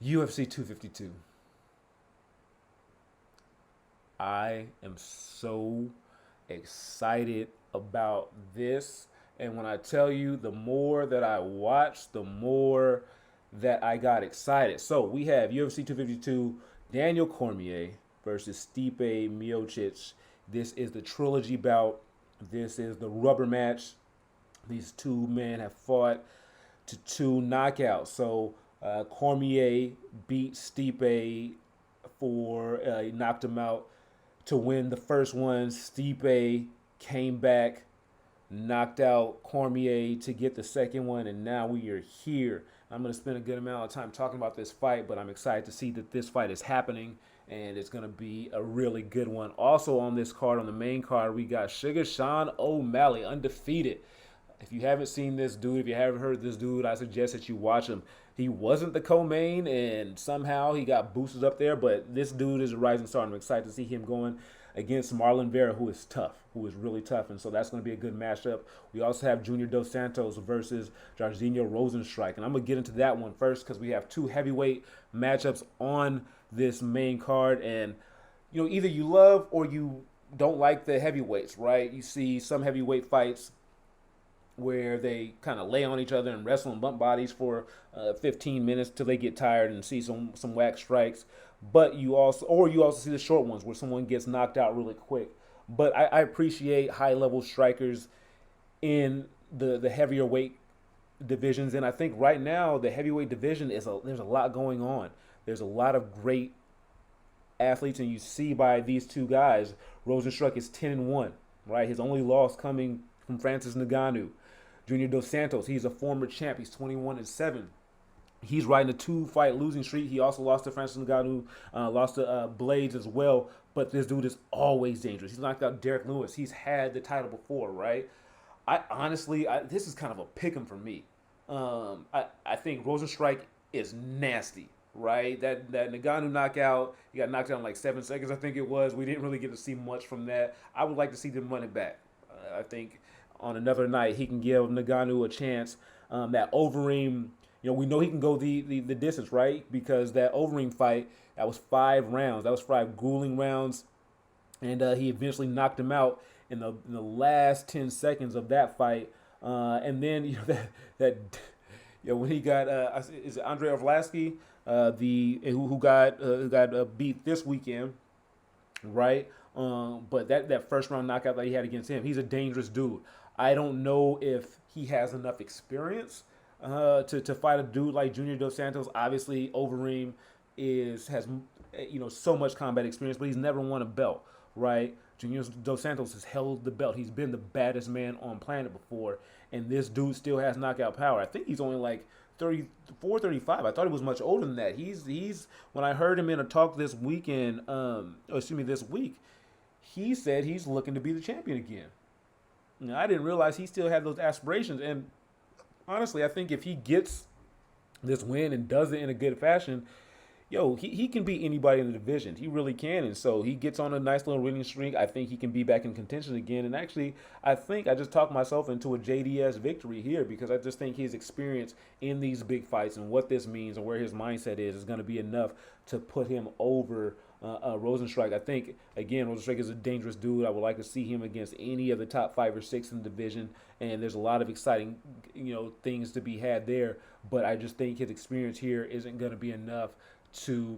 UFC 252. I am so excited about this. And when I tell you, the more that I watched, the more that I got excited. So we have UFC 252, Daniel Cormier versus Stipe Miocic. This is the trilogy bout. This is the rubber match. These two men have fought to two knockouts. So Cormier beat Stipe for he knocked him out to win the first one. Stipe came back, knocked out Cormier to get the second one, and now we are here. I'm going to spend a good amount of time talking about this fight, but I'm excited to see that this fight is happening, and it's going to be a really good one. Also on this card, on the main card, we got Sugar Sean O'Malley, undefeated. If you haven't seen this dude, if you haven't heard this dude, I suggest that you watch him. He wasn't the co-main, and somehow he got boosted up there. But this dude is a rising star, and I'm excited to see him going against Marlon Vera, who is tough, who is really tough, and so that's going to be a good matchup. We also have Junior Dos Santos versus Jairzinho Rozentruik, and I'm going to get into that one first because we have two heavyweight matchups on this main card, and either you love or you don't like the heavyweights, right? You see some heavyweight fights where they kind of lay on each other and wrestle and bump bodies for 15 minutes till they get tired and see some whack strikes. But you also see the short ones where someone gets knocked out really quick. But I appreciate high level strikers in the heavier weight divisions, and I think right now the heavyweight division there's a lot going on. There's a lot of great athletes, and you see by these two guys, Rosenstruck is 10-1, right? His only loss coming from Francis Ngannou. Junior Dos Santos, he's a former champ. He's 21-7. He's riding a two-fight losing streak. He also lost to Francis Ngannou, lost to Blades as well. But this dude is always dangerous. He's knocked out Derek Lewis. He's had the title before, right? I honestly, this is kind of a pick 'em for me. I think Rosenstrike is nasty, right? That Ngannou knockout, he got knocked out in like 7 seconds, I think it was. We didn't really get to see much from that. I would like to see them run it back. I think on another night he can give Ngannou a chance. That Overeem, we know he can go the distance, right? Because that Overeem fight, that was 5 rounds. That was 5 grueling rounds, and he eventually knocked him out in the last 10 seconds of that fight. And then when he got is it Andrei Arlovsky, the who got beat this weekend, right? But that first round knockout that he had against him, he's a dangerous dude. I don't know if he has enough experience to fight a dude like Junior Dos Santos. Obviously, Overeem has so much combat experience, but he's never won a belt, right? Junior Dos Santos has held the belt. He's been the baddest man on planet before, and this dude still has knockout power. I think he's only like 34, 35. I thought he was much older than that. He's when I heard him in a talk this weekend, this week, he said he's looking to be the champion again. I didn't realize he still had those aspirations, and honestly, I think if he gets this win and does it in a good fashion, he can beat anybody in the division. He really can. And so he gets on a nice little winning streak. I think he can be back in contention again. And actually, I think I just talked myself into a JDS victory here because I just think his experience in these big fights and what this means and where his mindset is going to be enough to put him over Rosenstrike. I think, again, Rosenstrike is a dangerous dude. I would like to see him against any of the top 5 or 6 in the division. And there's a lot of exciting, things to be had there. But I just think his experience here isn't going to be enough to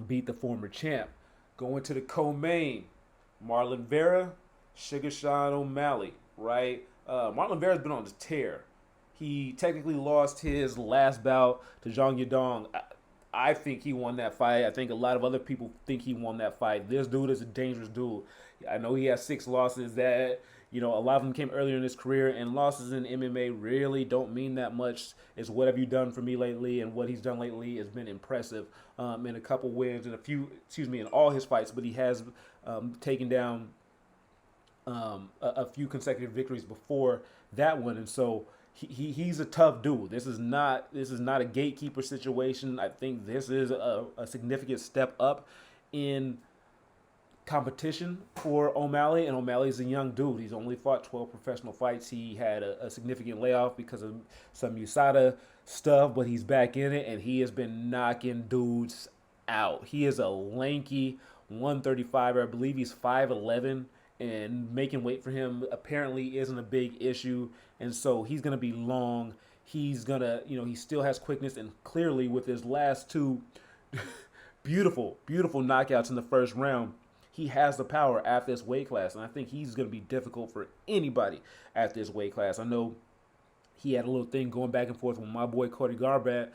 beat the former champ. Going to the co-main, Marlon Vera, Sugar Sean O'Malley, right? Marlon Vera's been on the tear. He technically lost his last bout to Zhang Yadong. I think he won that fight. I think a lot of other people think he won that fight. This dude is a dangerous dude. I know he has 6 losses that, a lot of them came earlier in his career, and losses in MMA really don't mean that much. It's what have you done for me lately, and what he's done lately has been impressive. In a couple wins and in all his fights, but he has taken down a few consecutive victories before that one, and so he's a tough dude. This is not a gatekeeper situation. I think this is a significant step up in competition for O'Malley, and O'Malley's a young dude. He's only fought 12 professional fights. He had a significant layoff because of some USADA stuff, but he's back in it, and he has been knocking dudes out. He is a lanky 135, I believe he's 5'11", and making weight for him apparently isn't a big issue, and so he's going to be long. He's going to, he still has quickness, and clearly with his last two beautiful knockouts in the first round, he has the power at this weight class, and I think he's going to be difficult for anybody at this weight class. I know he had a little thing going back and forth with my boy Cody Garbrandt,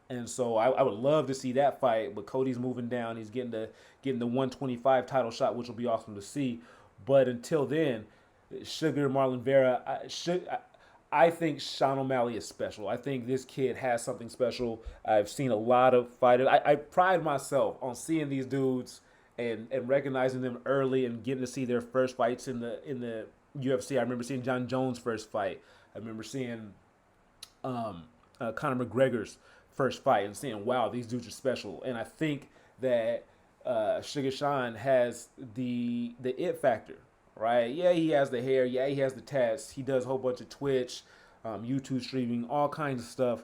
and so I would love to see that fight. But Cody's moving down; he's getting the 125 title shot, which will be awesome to see. But until then, Sugar, Marlon Vera, I think Sean O'Malley is special. I think this kid has something special. I've seen a lot of fighters. I pride myself on seeing these dudes and recognizing them early and getting to see their first fights in the UFC. I remember seeing John Jones' first fight. I remember seeing Conor McGregor's first fight and seeing, wow, these dudes are special. And I think that Sugar Sean has the it factor, right? Yeah, he has the hair. Yeah, he has the tats. He does a whole bunch of Twitch, YouTube streaming, all kinds of stuff.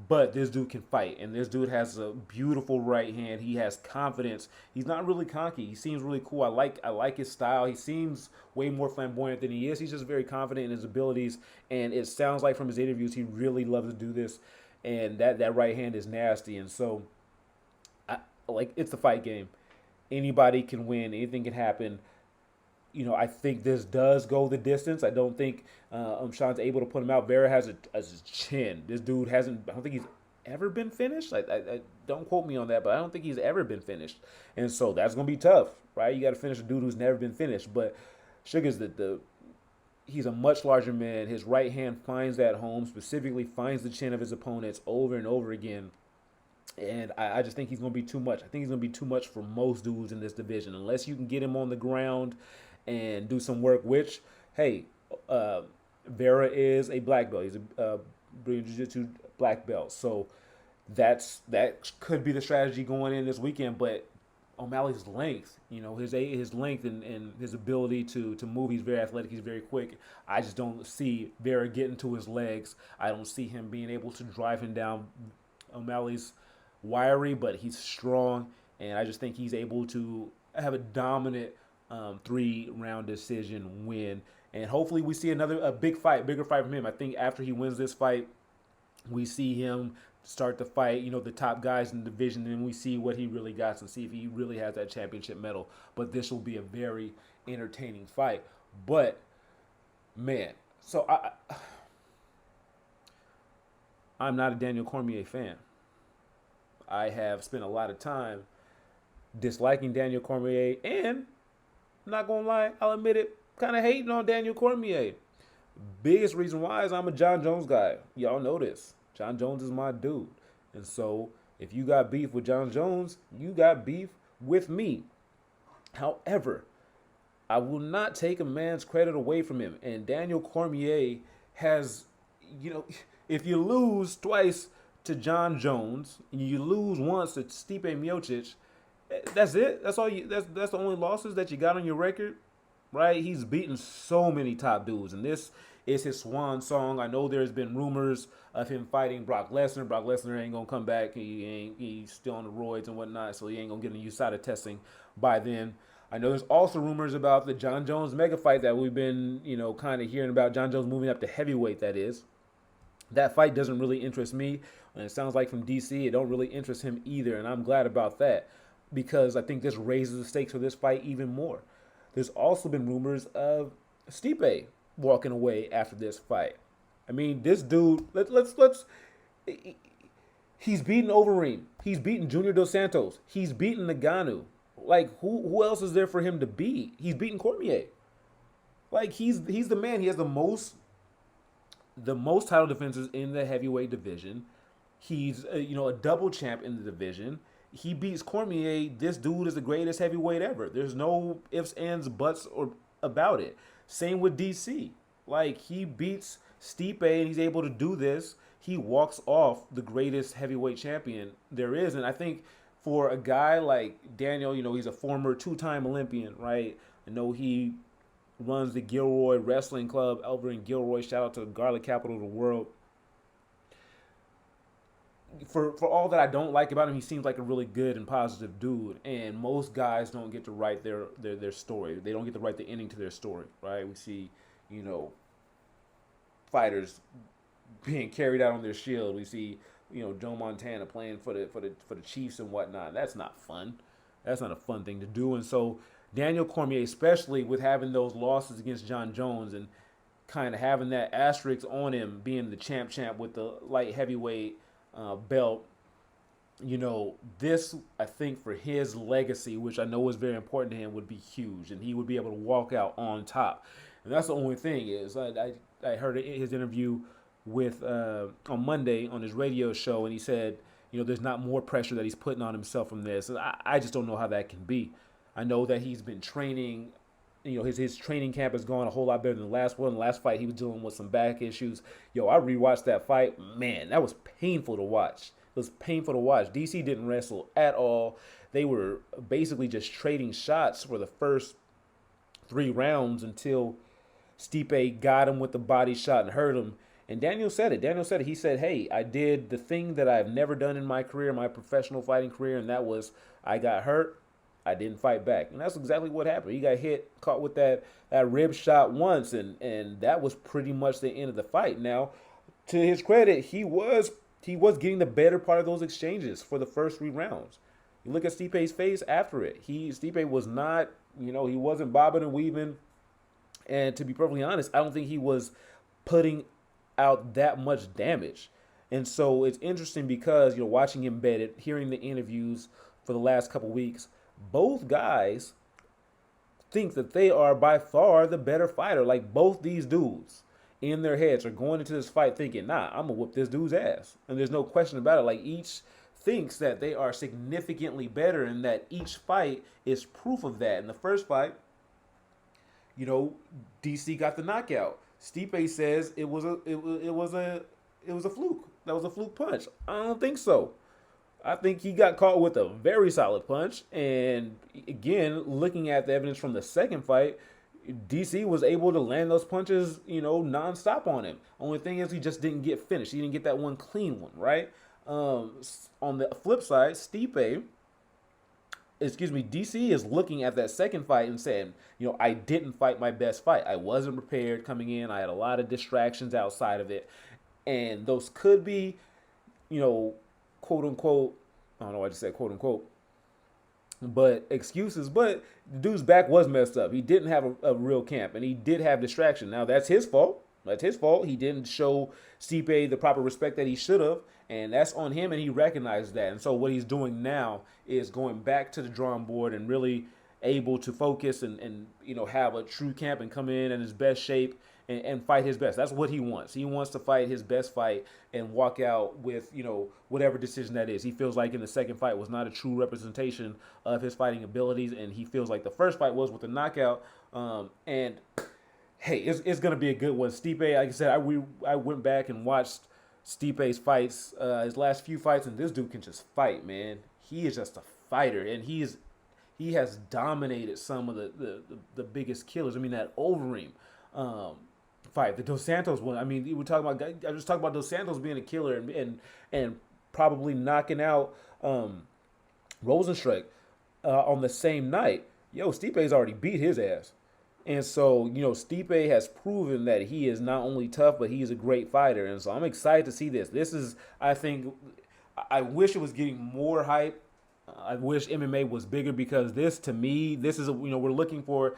But this dude can fight, and this dude has a beautiful right hand. He has confidence. He's not really cocky. He seems really cool. I like his style. He seems way more flamboyant than he is. He's just very confident in his abilities, and it sounds like from his interviews he really loves to do this. And that right hand is nasty. And so, it's a fight game. Anybody can win. Anything can happen. I think this does go the distance. I don't think Sean's able to put him out. Vera has a chin. This dude hasn't. I don't think he's ever been finished. I don't quote me on that, but I don't think he's ever been finished. And so that's gonna be tough, right? You got to finish a dude who's never been finished. But Sugar's he's a much larger man. His right hand finds that home, specifically finds the chin of his opponents over and over again. And I just think he's going to be too much. I think he's going to be too much for most dudes in this division. Unless you can get him on the ground and do some work, which, hey, Vera is a black belt. He's a Brazilian Jiu-Jitsu black belt. So that could be the strategy going in this weekend. But O'Malley's length, his length and his ability to move, he's very athletic, he's very quick. I just don't see Vera getting to his legs. I don't see him being able to drive him down. O'Malley's wiry, but he's strong, and I just think he's able to have a dominant 3-round decision win. And hopefully we see a bigger fight from him. I think after he wins this fight, we see him start to fight, the top guys in the division, and we see what he really got and see if he really has that championship medal. But this will be a very entertaining fight. But, man, so I'm not a Daniel Cormier fan. I have spent a lot of time disliking Daniel Cormier, and I'm not going to lie, I'll admit it, kind of hating on Daniel Cormier. Biggest reason why is I'm a John Jones guy. Y'all know this. John Jones is my dude. And so if you got beef with John Jones, you got beef with me. However, I will not take a man's credit away from him. And Daniel Cormier has, if you lose twice to John Jones and you lose once to Stipe Miocic, that's it. That's all you. That's the only losses that you got on your record, right? He's beaten so many top dudes, and this is his swan song. I know there's been rumors of him fighting Brock Lesnar. Brock Lesnar ain't gonna come back. He's still on the roids and whatnot, so he ain't gonna get any USADA testing by then. I know there's also rumors about the John Jones mega fight that we've been, kind of hearing about. John Jones moving up to heavyweight, that is. That fight doesn't really interest me, and it sounds like from DC, it don't really interest him either, and I'm glad about that because I think this raises the stakes for this fight even more. There's also been rumors of Stipe walking away after this fight. I mean, this dude, he's beaten Overeem. He's beaten Junior Dos Santos. He's beaten Ngannou. Like, who else is there for him to beat? He's beaten Cormier. Like, he's the man. He has the most title defenses in the heavyweight division. He's a double champ in the division. He beats Cormier. This dude is the greatest heavyweight ever. There's no ifs, ands, buts or about it. Same with DC. Like, he beats Stipe and he's able to do this. He walks off the greatest heavyweight champion there is. And I think for a guy like Daniel, he's a former two-time Olympian, right? I know he runs the Gilroy Wrestling Club over in Gilroy. Shout out to the Garlic Capital of the world. For all that I don't like about him, he seems like a really good and positive dude. And most guys don't get to write their story. They don't get to write the ending to their story, right? We see, fighters being carried out on their shield. We see, Joe Montana playing for the Chiefs and whatnot. That's not fun. That's not a fun thing to do. And so Daniel Cormier, especially with having those losses against John Jones and kind of having that asterisk on him being the champ with the light heavyweight belt, this, I think, for his legacy, which I know is very important to him, would be huge, and he would be able to walk out on top. And that's the only thing is I heard his interview with on Monday on his radio show, and he said, there's not more pressure that he's putting on himself from this. And I just don't know how that can be. I know that he's been training. His training camp has gone a whole lot better than the last one. The last fight, he was dealing with some back issues. I rewatched that fight. Man, that was painful to watch. It was painful to watch. DC didn't wrestle at all. They were basically just trading shots for the first 3 rounds until Stipe got him with the body shot and hurt him. And Daniel said it. He said, hey, I did the thing that I've never done in my career, my professional fighting career, and that was I got hurt. I didn't fight back. And that's exactly what happened. He got caught with that rib shot once, and that was pretty much the end of the fight. Now, to his credit, he was getting the better part of those exchanges for the first 3 rounds. You look at Stipe's face after it. Stipe was not, he wasn't bobbing and weaving. And to be perfectly honest, I don't think he was putting out that much damage. And so it's interesting because, watching him bet it, hearing the interviews for the last couple weeks, both guys think that they are by far the better fighter. Like, both these dudes in their heads are going into this fight thinking, nah, I'm going to whoop this dude's ass. And there's no question about it. Like, each thinks that they are significantly better and that each fight is proof of that. In the first fight, DC got the knockout. Stipe says it was a fluke. That was a fluke punch. I don't think so. I think he got caught with a very solid punch. And again, looking at the evidence from the second fight, DC was able to land those punches, nonstop on him. Only thing is he just didn't get finished. He didn't get that one clean one, right? On the flip side, DC is looking at that second fight and saying, I didn't fight my best fight. I wasn't prepared coming in. I had a lot of distractions outside of it. And those could be, quote unquote, I don't know why I just said quote unquote, but excuses. But the dude's back was messed up. He didn't have a real camp, and he did have distraction. Now, that's his fault. He didn't show Stipe the proper respect that he should have, and that's on him, and he recognized that. And so what he's doing now is going back to the drawing board and really able to focus and have a true camp and come in his best shape and fight his best. That's what he wants. He wants to fight his best fight and walk out with, whatever decision that is. He feels like in the second fight was not a true representation of his fighting abilities, and he feels like the first fight was with a knockout. And hey, it's going to be a good one. Stipe, like I said, I went back and watched Stipe's fights, his last few fights, and this dude can just fight, man. He is just a fighter, and he has dominated some of the biggest killers. I mean, that Overeem fight, the Dos Santos one. I mean, I was talking about Dos Santos being a killer and probably knocking out Rozentruik on the same night. Stipe's already beat his ass. And so, Stipe has proven that he is not only tough, but he is a great fighter. And so I'm excited to see this. This is, I think, I wish it was getting more hype. I wish MMA was bigger because this, to me, this is, we're looking for,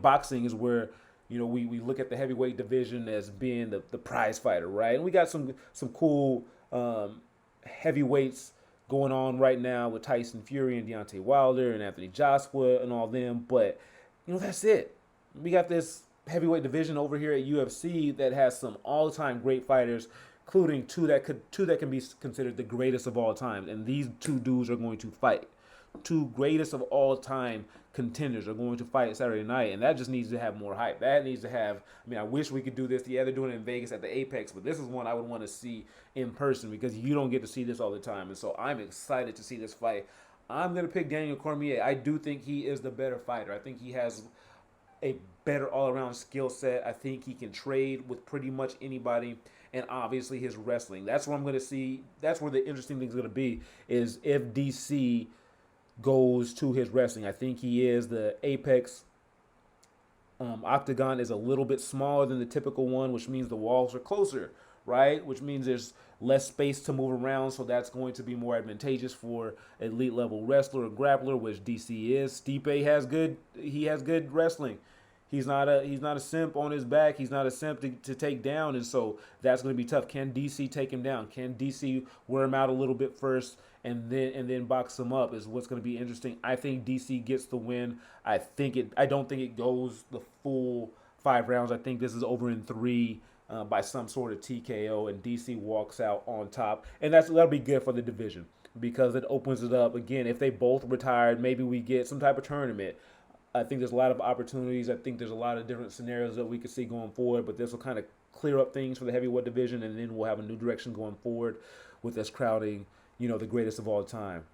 boxing is where, we look at the heavyweight division as being the prize fighter, right? And we got some cool heavyweights going on right now with Tyson Fury and Deontay Wilder and Anthony Joshua and all them. But, that's it. We got this heavyweight division over here at UFC that has some all-time great fighters, including two that can be considered the greatest of all time. And these two dudes are going to fight. Two greatest of all time contenders are going to fight Saturday night, and that just needs to have more hype. That needs to have, I wish we could do this. Yeah, they're doing it in Vegas at the Apex, but this is one I would want to see in person because you don't get to see this all the time. And so I'm excited to see this fight. I'm going to pick Daniel Cormier. I do think he is the better fighter. I think he has a better all around skill set. I think he can trade with pretty much anybody. And obviously his wrestling. That's what I'm going to see. That's where the interesting thing is going to be is if DC goes to his wrestling. I think he is the apex. Octagon is a little bit smaller than the typical one, which means the walls are closer, right? Which means there's less space to move around, so that's going to be more advantageous for elite level wrestler or grappler, which DC is. Stipe has good. He has good wrestling. He's not a simp on his back. He's not a simp to take down, and so that's going to be tough. Can DC take him down? Can DC wear him out a little bit first and then box him up? Is what's going to be interesting. I think DC gets the win. I don't think it goes the full 5 rounds. I think this is over in 3 by some sort of TKO, and DC walks out on top, and that'll be good for the division because it opens it up again. If they both retired, maybe we get some type of tournament. I think there's a lot of opportunities. I think there's a lot of different scenarios that we could see going forward, but this will kind of clear up things for the heavyweight division, and then we'll have a new direction going forward with us crowding, the greatest of all time.